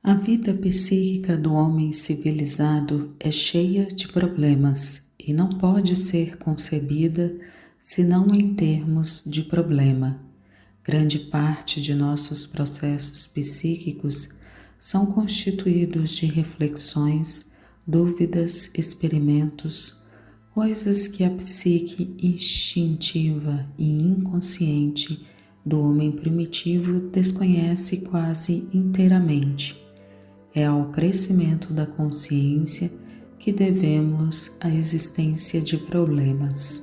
A vida psíquica do homem civilizado é cheia de problemas e não pode ser concebida senão em termos de problema. Grande parte de nossos processos psíquicos são constituídos de reflexões, dúvidas, experimentos, coisas que a psique instintiva e inconsciente do homem primitivo desconhece quase inteiramente. É ao crescimento da consciência que devemos a existência de problemas.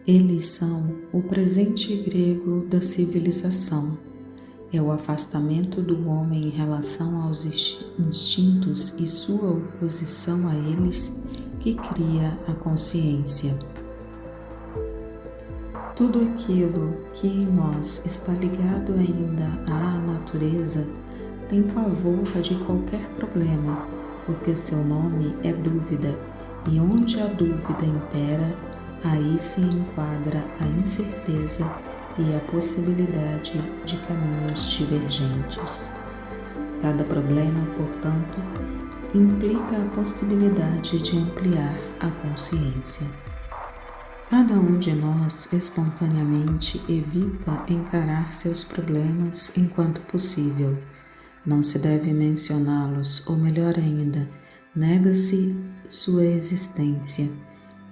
Eles são o presente grego da civilização. É o afastamento do homem em relação aos instintos e sua oposição a eles que cria a consciência. Tudo aquilo que em nós está ligado ainda à natureza tem pavor de qualquer problema, porque seu nome é dúvida, e onde a dúvida impera, aí se enquadra a incerteza e a possibilidade de caminhos divergentes. Cada problema, portanto, implica a possibilidade de ampliar a consciência. Cada um de nós espontaneamente evita encarar seus problemas enquanto possível. Não se deve mencioná-los, ou melhor ainda, nega-se sua existência.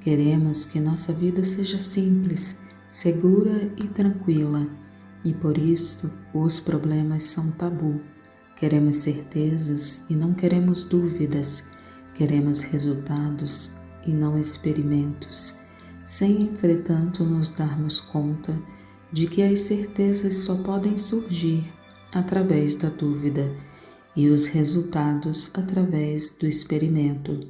Queremos que nossa vida seja simples, segura e tranquila, e por isso os problemas são tabu. Queremos certezas e não queremos dúvidas. Queremos resultados e não experimentos, sem entretanto nos darmos conta de que as certezas só podem surgir através da dúvida e os resultados através do experimento.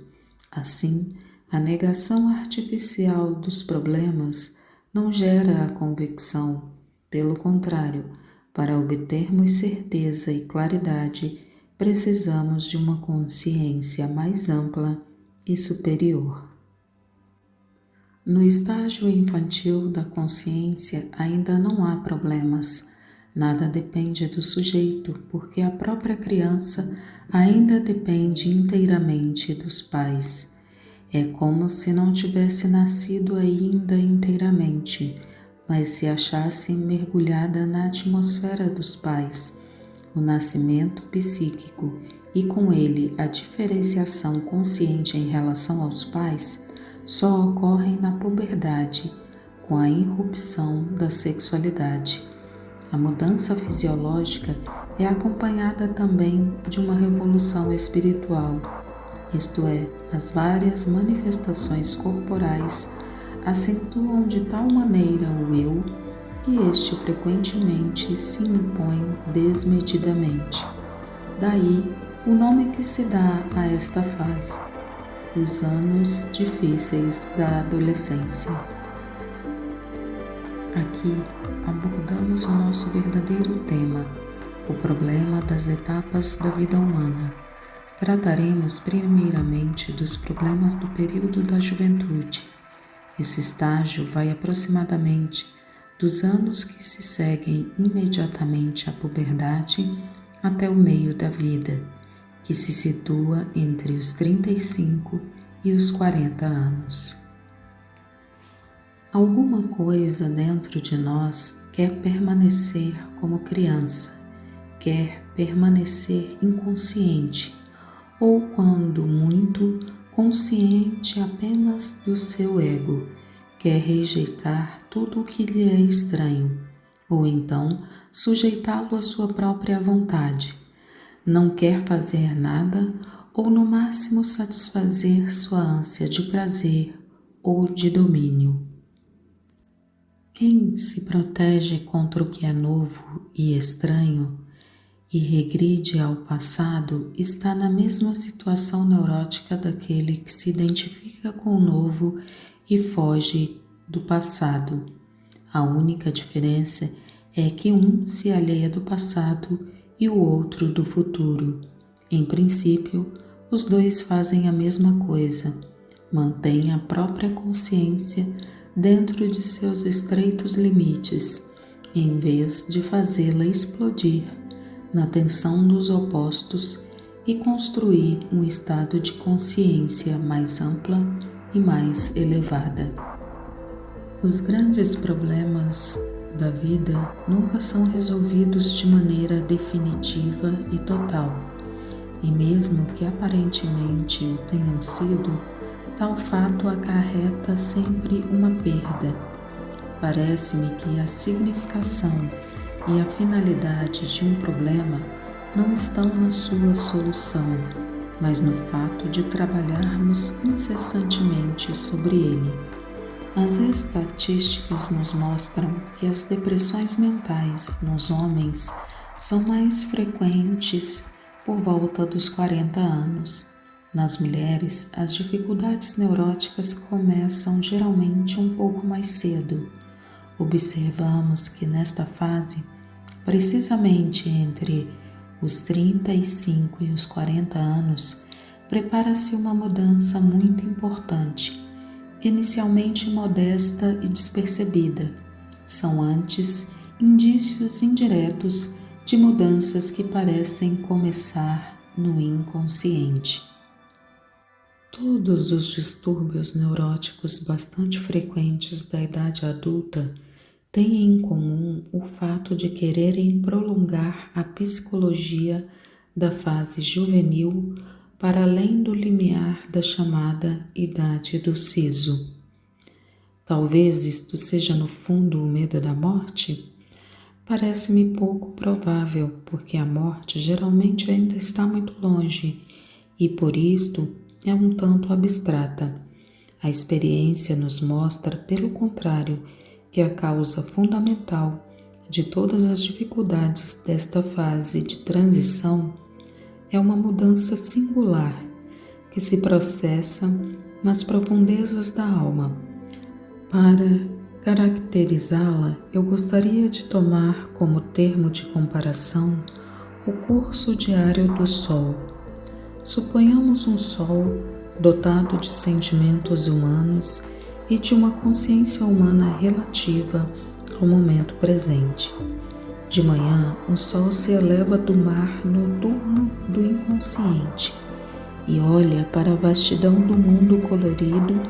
Assim, a negação artificial dos problemas não gera a convicção. Pelo contrário, para obtermos certeza e claridade, precisamos de uma consciência mais ampla e superior. No estágio infantil da consciência ainda não há problemas. Nada depende do sujeito, porque a própria criança ainda depende inteiramente dos pais. É como se não tivesse nascido ainda inteiramente, mas se achasse mergulhada na atmosfera dos pais. O nascimento psíquico e com ele a diferenciação consciente em relação aos pais só ocorrem na puberdade, com a irrupção da sexualidade. A mudança fisiológica é acompanhada também de uma revolução espiritual, isto é, as várias manifestações corporais acentuam de tal maneira o eu que este frequentemente se impõe desmedidamente. Daí o nome que se dá a esta fase, os anos difíceis da adolescência. Aqui abordamos o nosso verdadeiro tema, o problema das etapas da vida humana. Trataremos primeiramente dos problemas do período da juventude. Esse estágio vai aproximadamente dos anos que se seguem imediatamente à puberdade até o meio da vida, que se situa entre os 35 e os 40 anos. Alguma coisa dentro de nós quer permanecer como criança, quer permanecer inconsciente, ou quando muito, consciente apenas do seu ego, quer rejeitar tudo o que lhe é estranho, ou então sujeitá-lo à sua própria vontade. Não quer fazer nada ou no máximo satisfazer sua ânsia de prazer ou de domínio. Quem se protege contra o que é novo e estranho e regride ao passado está na mesma situação neurótica daquele que se identifica com o novo e foge do passado. A única diferença é que um se alheia do passado e o outro do futuro. Em princípio, os dois fazem a mesma coisa, mantêm a própria consciência dentro de seus estreitos limites, em vez de fazê-la explodir na tensão dos opostos e construir um estado de consciência mais ampla e mais elevada. Os grandes problemas da vida nunca são resolvidos de maneira definitiva e total, e mesmo que aparentemente o tenham sido, tal fato acarreta sempre uma perda. Parece-me que a significação e a finalidade de um problema não estão na sua solução, mas no fato de trabalharmos incessantemente sobre ele. As estatísticas nos mostram que as depressões mentais nos homens são mais frequentes por volta dos 40 anos. Nas mulheres, as dificuldades neuróticas começam geralmente um pouco mais cedo. Observamos que nesta fase, precisamente entre os 35 e os 40 anos, prepara-se uma mudança muito importante, inicialmente modesta e despercebida. São antes indícios indiretos de mudanças que parecem começar no inconsciente. Todos os distúrbios neuróticos bastante frequentes da idade adulta têm em comum o fato de quererem prolongar a psicologia da fase juvenil para além do limiar da chamada idade do siso. Talvez isto seja no fundo o medo da morte? Parece-me pouco provável, porque a morte geralmente ainda está muito longe e por isto é um tanto abstrata. A experiência nos mostra, pelo contrário, que a causa fundamental de todas as dificuldades desta fase de transição é uma mudança singular que se processa nas profundezas da alma. Para caracterizá-la, eu gostaria de tomar como termo de comparação o curso diário do Sol. Suponhamos um Sol dotado de sentimentos humanos e de uma consciência humana relativa ao momento presente. De manhã, o Sol se eleva do mar noturno do inconsciente e olha para a vastidão do mundo colorido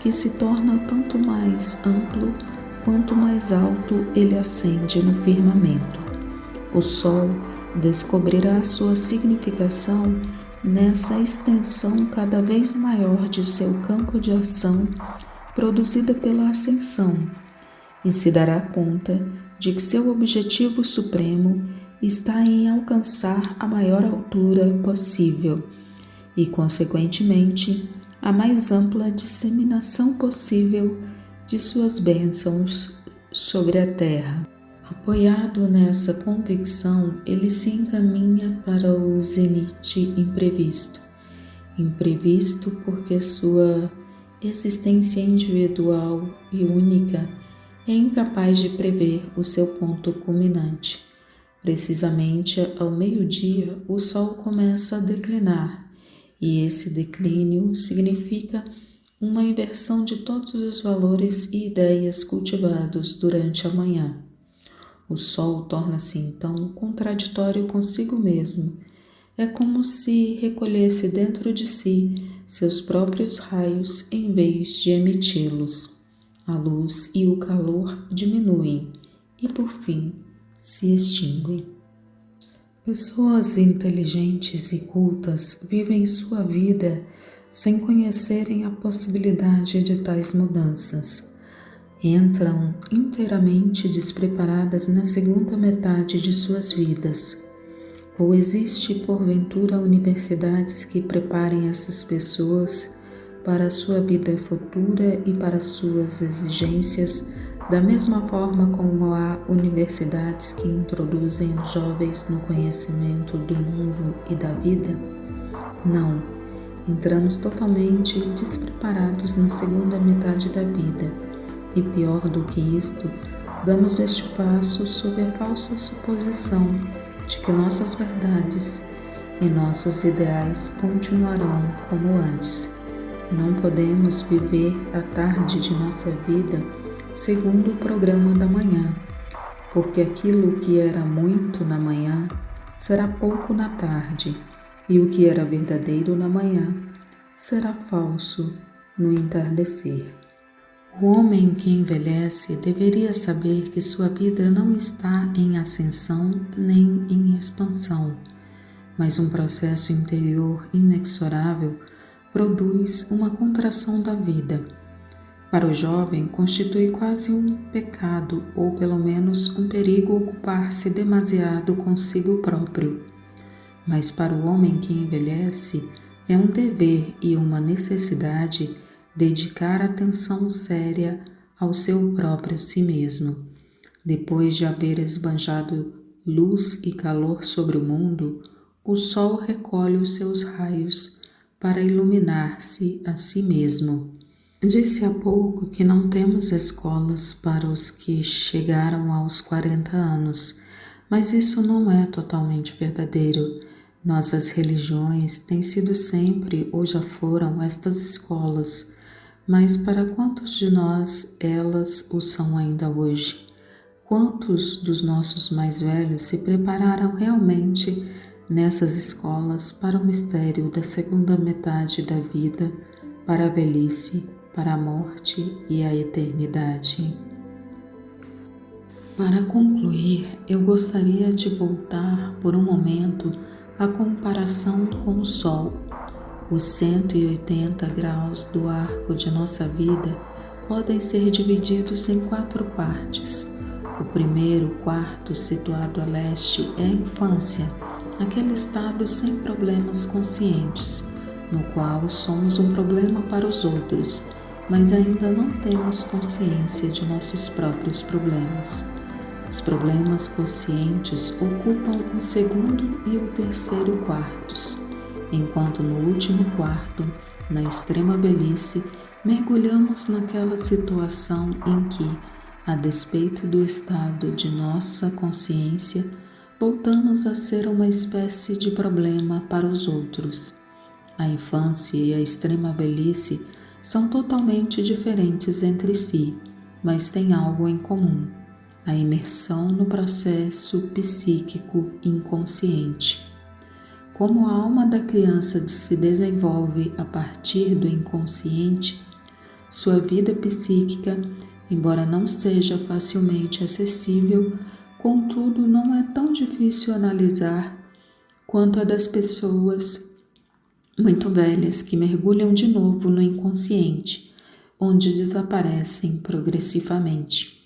que se torna tanto mais amplo quanto mais alto ele ascende no firmamento. O Sol descobrirá sua significação nessa extensão cada vez maior de seu campo de ação produzida pela ascensão e se dará conta de que seu objetivo supremo está em alcançar a maior altura possível e, consequentemente, a mais ampla disseminação possível de suas bênçãos sobre a terra. Apoiado nessa convicção, ele se encaminha para o zénite imprevisto. Imprevisto porque sua existência individual e única é incapaz de prever o seu ponto culminante. Precisamente ao meio-dia, o Sol começa a declinar, e esse declínio significa uma inversão de todos os valores e ideias cultivados durante a manhã. O Sol torna-se então contraditório consigo mesmo. É como se recolhesse dentro de si seus próprios raios em vez de emiti-los. A luz e o calor diminuem e, por fim, se extinguem. Pessoas inteligentes e cultas vivem sua vida sem conhecerem a possibilidade de tais mudanças. Entram inteiramente despreparadas na segunda metade de suas vidas. Ou existe, porventura, universidades que preparem essas pessoas para a sua vida futura e para suas exigências, da mesma forma como há universidades que introduzem os jovens no conhecimento do mundo e da vida? Não, entramos totalmente despreparados na segunda metade da vida, e pior do que isto, damos este passo sob a falsa suposição de que nossas verdades e nossos ideais continuarão como antes. Não podemos viver a tarde de nossa vida segundo o programa da manhã, porque aquilo que era muito na manhã será pouco na tarde, e o que era verdadeiro na manhã será falso no entardecer. O homem que envelhece deveria saber que sua vida não está em ascensão nem em expansão, mas um processo interior inexorável produz uma contração da vida. Para o jovem, constitui quase um pecado ou pelo menos um perigo ocupar-se demasiado consigo próprio. Mas para o homem que envelhece, é um dever e uma necessidade dedicar atenção séria ao seu próprio si mesmo. Depois de haver esbanjado luz e calor sobre o mundo, o sol recolhe os seus raios para iluminar-se a si mesmo. Disse há pouco que não temos escolas para os que chegaram aos 40 anos, mas isso não é totalmente verdadeiro. Nossas religiões têm sido sempre ou já foram estas escolas, mas para quantos de nós elas o são ainda hoje? Quantos dos nossos mais velhos se prepararam realmente nessas escolas para o mistério da segunda metade da vida, para a velhice, para a morte e a eternidade? Para concluir, eu gostaria de voltar por um momento à comparação com o Sol. Os 180 graus do arco de nossa vida podem ser divididos em 4 partes. O primeiro quarto, situado a leste, é a infância, aquele estado sem problemas conscientes, no qual somos um problema para os outros, mas ainda não temos consciência de nossos próprios problemas. Os problemas conscientes ocupam o segundo e o terceiro quartos, enquanto no último quarto, na extrema velhice, mergulhamos naquela situação em que, a despeito do estado de nossa consciência, voltamos a ser uma espécie de problema para os outros. A infância e a extrema velhice são totalmente diferentes entre si, mas têm algo em comum: a imersão no processo psíquico inconsciente. Como a alma da criança se desenvolve a partir do inconsciente, sua vida psíquica, embora não seja facilmente acessível, contudo não é tão difícil analisar quanto a das pessoas muito velhas que mergulham de novo no inconsciente, onde desaparecem progressivamente.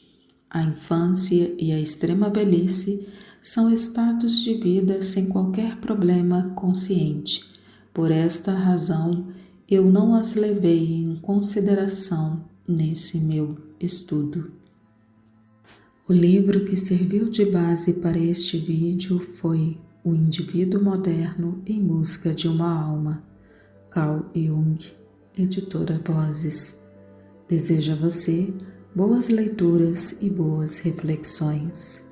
A infância e a extrema velhice são estados de vida sem qualquer problema consciente. Por esta razão, eu não as levei em consideração nesse meu estudo. O livro que serviu de base para este vídeo foi O Indivíduo Moderno em Busca de uma Alma, Carl Jung, editora Vozes. Desejo a você boas leituras e boas reflexões.